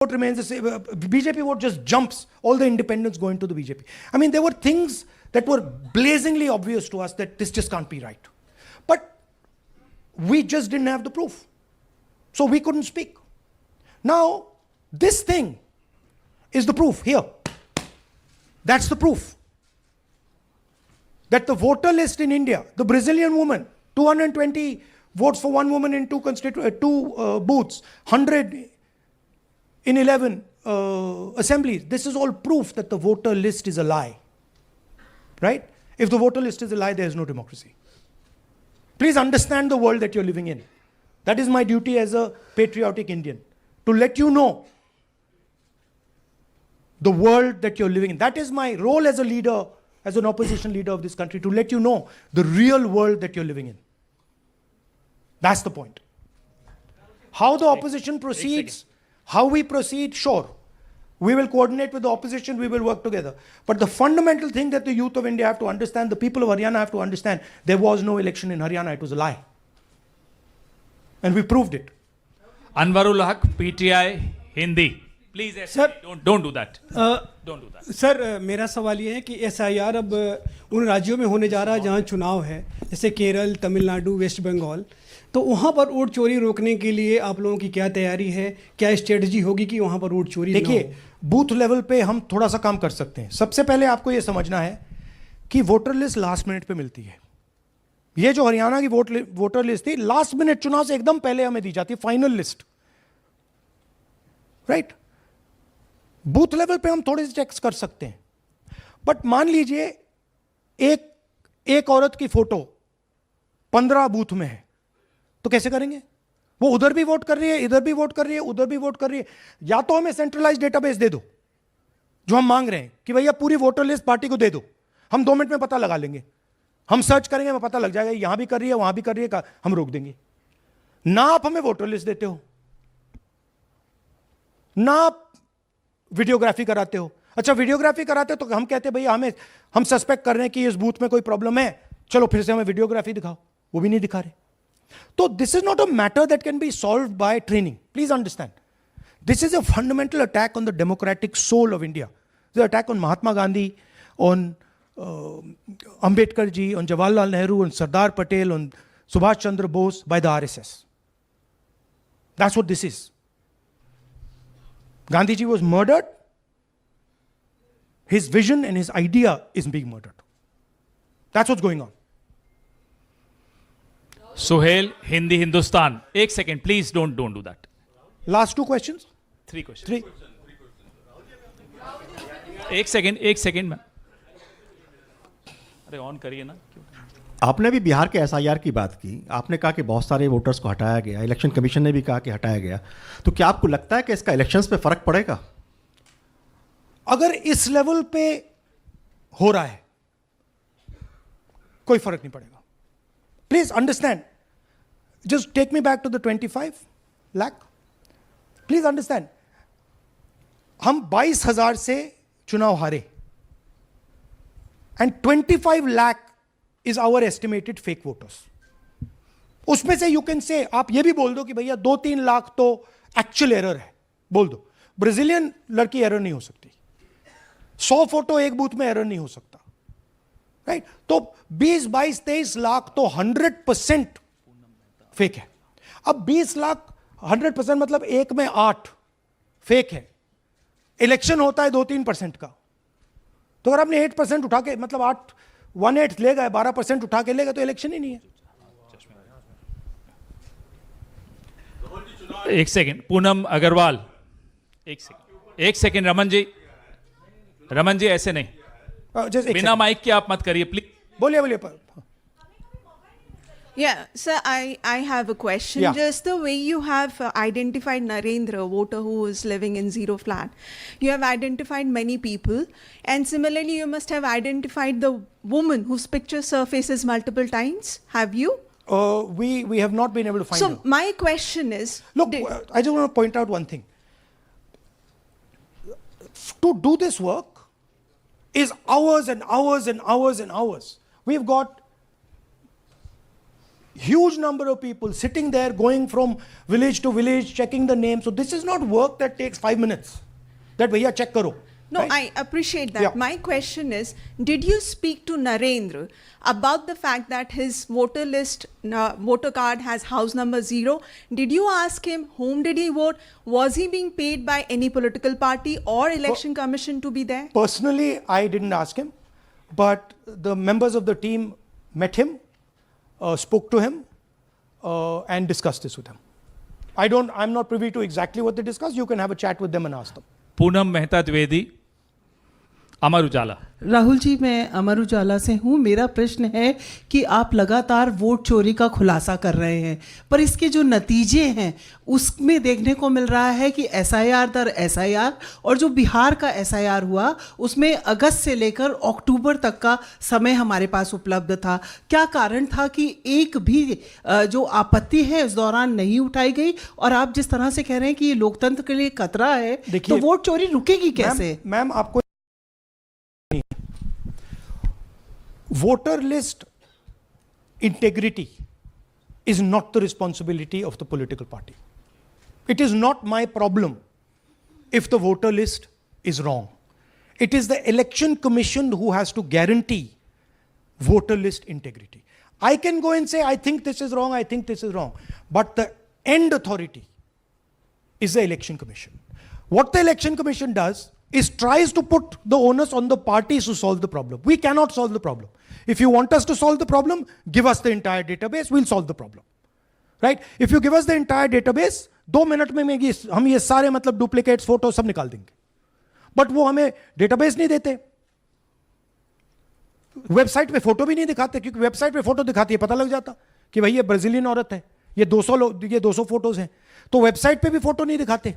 vote remains the same. BJP vote just jumps. All the independents go into the BJP. I mean, there were things that were blazingly obvious to us that this just can't be right. But we just didn't have the proof. So we couldn't speak. Now, this thing is the proof here. That's the proof. That the voter list in India, the Brazilian woman, 220 votes for one woman in two booths, 100 in 11 assemblies. This is all proof that the voter list is a lie. Right? If the voter list is a lie, there is no democracy. Please understand the world that you're living in. That is my duty as a patriotic Indian, to let you know the world that you're living in. That is my role as a leader, as an opposition leader of this country, to let you know the real world that you're living in. That's the point. How the opposition proceeds, how we proceed, sure. We will coordinate with the opposition, we will work together. But the fundamental thing that the youth of India have to understand, the people of Haryana have to understand, there was no election in Haryana, it was a lie. And we proved it. Anwarul Haq, PTI, Hindi. Please, Sir, don't do that. Don't do that. Sir मेरा सवाल ये है कि SIR अब उन राज्यों में होने जा रहा है जहां चुनाव है, जैसे केरल, तमिलनाडु, वेस्ट बंगाल, तो वहां पर वोट चोरी रोकने के लिए आप लोगों की क्या तैयारी है, क्या स्ट्रेटजी होगी कि वहां पर वोट चोरी? देखिए, बूथ लेवल पे हम थोड़ा सा काम कर सकते हैं. सबसे पहले आपको ये समझना है कि वोटर लिस्ट लास्ट मिनट पे मिलती है. ये जो हरियाणा की वोटर लिस्ट थी, लास्ट मिनट चुनाव से एकदम पहले हमें दी जाती है final list. Right? Booth level पे हम थोड़े से चेक्स कर सकते हैं. बट मान लीजिए एक औरत की फोटो 15 बूथ में है, तो कैसे करेंगे? वो उधर भी वोट कर रही है, इधर भी वोट कर रही है, उधर भी वोट कर रही है. या तो हमें सेंट्रलाइज्ड डेटाबेस दे दो, जो हम मांग रहे हैं कि भैया पूरी वोटर लिस्ट पार्टी को दे दो, हम 2 मिनट में पता लगा लेंगे. हम सर्च करेंगे, हमें पता लग जाएगा यहां भी कर रही है, वहां भी कर रही है, हम रोक देंगे. ना आप हमें वोटर लिस्ट देते हो, ना आप वीडियोग्राफी कराते हो. अच्छा, वीडियोग्राफी कराते हो तो हम कहते हैं भैया हम सस्पेक्ट कर रहे हैं कि इस बूथ में कोई प्रॉब्लम है, चलो फिर से हमें वीडियोग्राफी दिखाओ. वो भी नहीं दिखा रहे. So this is not a matter that can be solved by training. Please understand. This is a fundamental attack on the democratic soul of India. It's an attack on Mahatma Gandhi, on Ambedkar ji, on Jawaharlal Nehru, on Sardar Patel, on Subhash Chandra Bose by the RSS. That's what this is. Gandhi ji was murdered. His vision and his idea is being murdered. That's what's going on. Suhail, Hindi, Hindustan. Ek second, please don't do that. Last 2 questions? 3 questions. 3. एक second में. अरे on करिए ना. आपने भी बिहार के SIR की बात की. आपने कहा कि बहुत सारे वोटर्स को हटाया गया, इलेक्शन कमीशन ने भी कहा कि हटाया गया. तो क्या आपको लगता है कि इसका इलेक्शंस पे फर्क पड़ेगा? अगर इस लेवल पे हो रहा है, कोई फर्क नहीं पड़ेगा. Please understand. Just take me back to the 25 lakh. Please understand. हम 22,000 से चुनाव हारे. And 25 lakh is our estimated fake voters. उसमें से you can say, आप ये भी बोल दो कि भैया 2-3 लाख तो actual error है. बोल दो. ब्राजीलियन लड़की एरर नहीं हो सकती. 100 फोटो एक बूथ में एरर नहीं हो सकता. राइट? तो 20-22-23 लाख तो 100% फेक है. अब 20 लाख 100% मतलब 1 में 8 फेक है. इलेक्शन होता है 2-3% का. तो अगर आपने 8% उठा के, मतलब 1/8 ले गए, 12% उठा के ले गए, तो इलेक्शन ही नहीं है. एक सेकंड, पूनम अग्रवाल. एक सेकंड रमन जी ऐसे नहीं. बिना माइक के आप मत करिए प्लीज. बोलिए. Yeah, sir, I have a question. Yeah. Just the way you have identified Narendra, a voter who is living in zero flat, you have identified many people, and similarly you must have identified the woman whose picture surfaces multiple times. Have you? We have not been able to find her. So my question is, look, I just want to point out one thing. To do this work is hours and hours and hours and hours. We've got huge number of people sitting there, going from village to village, checking the names. So this is not work that takes 5 minutes. That bhaiya check karo. No, right? I appreciate that. Yeah. My question is, did you speak to Narendra about the fact that his voter list, voter card has house number 0? Did you ask him whom did he vote? Was he being paid by any political party or election commission to be there? Personally, I didn't ask him, but the members of the team met him, spoke to him, and discussed this with him. I'm not privy to exactly what they discussed. You can have a chat with them and ask them. Poonam Mehta Dwivedi, Amar Ujala. Rahul ji, मैं अमर उजाला से हूँ। मेरा प्रश्न है कि आप लगातार vote चोरी का खुलासा कर रहे हैं, पर इसके जो नतीजे हैं उसमें देखने को मिल रहा है कि एसआईआर दर एसआईआर, और जो बिहार का एसआईआर हुआ उसमें अगस्त से लेकर अक्टूबर तक का समय हमारे पास उपलब्ध था। क्या कारण था कि एक भी जो आपत्ति है इस दौरान नहीं उठाई गई? और आप जिस तरह से कह रहे हैं कि ये लोकतंत्र के लिए खतरा है, तो वोट चोरी रुकेगी कैसे? मैम, आपको voter list integrity is not the responsibility of the political party. It is not my problem if the voter list is wrong. It is the election commission who has to guarantee voter list integrity. I can go and say, I think this is wrong, I think this is wrong. But the end authority is the election commission. What the election commission does is tries to put the onus on the parties to solve the problem. We cannot solve the problem. If you want us to solve the problem, give us the entire database, we'll solve the problem. Right? If you give us the entire database, 2 minute में हम ये सारे मतलब duplicates photo सब निकाल देंगे. But वो हमें डेटाबेस नहीं देते, वेबसाइट पे फोटो भी नहीं दिखाते, क्योंकि वेबसाइट पे फोटो दिखाती है पता लग जाता कि भाई ये ब्राजीलियन औरत है, ये 200 फोटोज हैं, तो वेबसाइट पे भी फोटो नहीं दिखाते.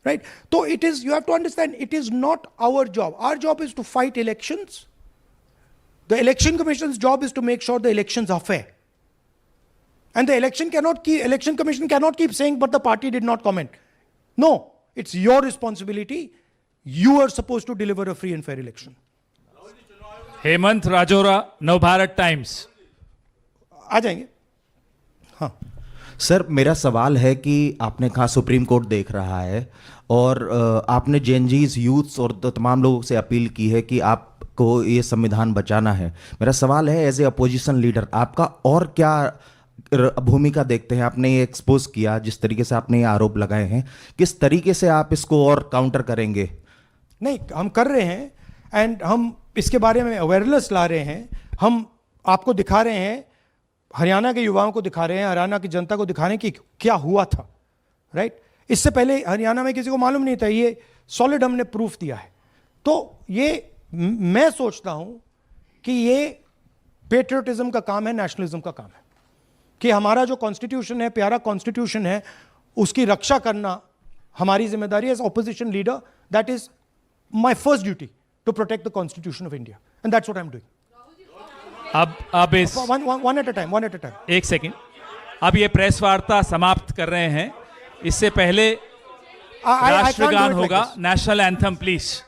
Right? So it is, you have to understand, it is not our job. Our job is to fight elections. The election commission's job is to make sure the elections are fair. And the election commission cannot keep saying, but the party did not comment. No, it's your responsibility. You are supposed to deliver a free and fair election. Hemant Rajoura, Navbharat Times. आ जाएंगे। हाँ sir, मेरा सवाल है कि आपने कहा supreme court देख रहा है, और आपने जेएनजीज यूथ्स और तमाम लोगों से अपील की है कि आपको ये संविधान बचाना है। मेरा सवाल है, एज ए अपोजिशन लीडर आपका और क्या भूमिका देखते हैं? आपने ये एक्सपोज किया, जिस तरीके से आपने ये आरोप लगाए हैं, किस तरीके से आप इसको और काउंटर करेंगे? नहीं, हम कर रहे हैं, एंड हम इसके बारे में अवेयरनेस ला रहे हैं। हम आपको दिखा रहे हैं, हरियाणा के युवाओं को दिखा रहे हैं, हरियाणा की जनता को दिखा रहे हैं कि क्या हुआ था। राइट? इससे पहले हरियाणा में किसी को मालूम नहीं था, ये सॉलिड हमने प्रूफ दिया है। तो ये मैं सोचता हूं कि ये पेट्रियटिज्म का काम है, नेशनलिज्म का काम है, कि हमारा जो कॉन्स्टिट्यूशन है, प्यारा कॉन्स्टिट्यूशन है, उसकी रक्षा करना हमारी जिम्मेदारी है as opposition leader. That is my first duty, to protect the constitution of India, and that's what I am doing. अब इस one at a time. एक सेकंड, अब ये प्रेस वार्ता समाप्त कर रहे हैं। इससे पहले I can't do राष्ट्रगान it like होगा, this. National anthem please.